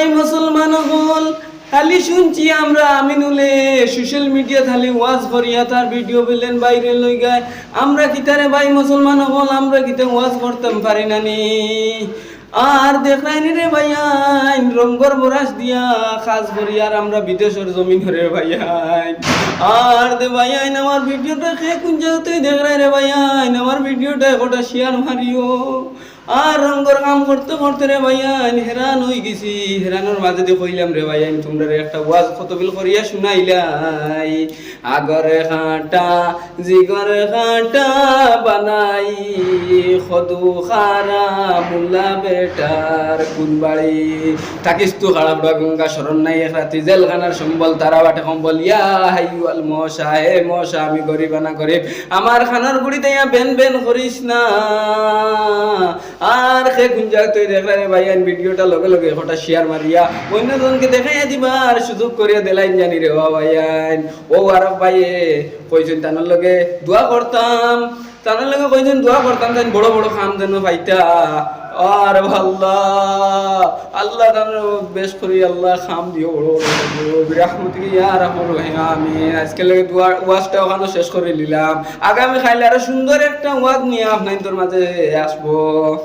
ভাই মুসলমান হল খালি শুনছি আমরা আমিনুলে সোশ্যাল মিডিয়া খালি ওয়াজ করিয়া তার ভিডিও বললেন বাইরে লই গায় আমরা কিতারে ভাই মুসলমান হল আমরা কিতে ওয়াজ করতাম পারি না নি আর দেখাইনি রে ভাইয়াইন রঙ্গর বরাস দিয়া খাস করি আর আমরা বিদেশের জমিন রে ভাইয়াইন আর দে ভাইয়াইন আমার ভিডিওটা খেয়ে কোন জায়গাতেই দেখ রে ভাইয়াইন আমার ভিডিওটা গোটা শেয়ার মারিও আর রঙ্গর কাম করতে করতে রে ভাইয়াইন হেরান হয়ে গেছি হেরানোর মাঝে দিয়ে কইলাম রে ভাইয়াইন তোমরা একটা ওয়াজ কতবিল করিয়া শুনাইলাই আগরে হাঁটা জিগরে হাঁটা বানাই খদু খারা মুল্লা বেটার কুনবাড়ি থাকিস তু খারাপ গঙ্গা শরণ নাই এক রাতি জেলখানার সম্বল তারা বাটে সম্বল ইয়া হাইওয়াল মশা হে মশা আমি গরিব না গরিব আমার খানার গুড়িতে ইয়া বেন বেন করিস না আর সে গুঞ্জা তুই দেখলে রে ভাইয়ান ভিডিওটা লগে লগে ওটা শেয়ার মারিয়া অন্যজনকে দেখাইয়া দিবার সুযোগ করিয়া দিলাইন জানি রে ভাইয়ান ও আরব ভাইয়ে কইছেন তানোর লগে দোয়া করতাম তানোর লগে কইছেন দোয়া করতাম যেন বড় বড় খাম যেন পাইতা আর আল্লাহ আল্লাহ তানোর বেশ করি আল্লাহ খাম দিও বড় বড় বিরহমতিকে ইয়া রাহমান রহিম আমিন আজকে লগে দোয়া ওয়াজটা ওখানে শেষ করে নিলাম আগামী খাইলে আরো সুন্দর একটা ওয়াজ নিয়ে আপনাদের মাঝে আসবো।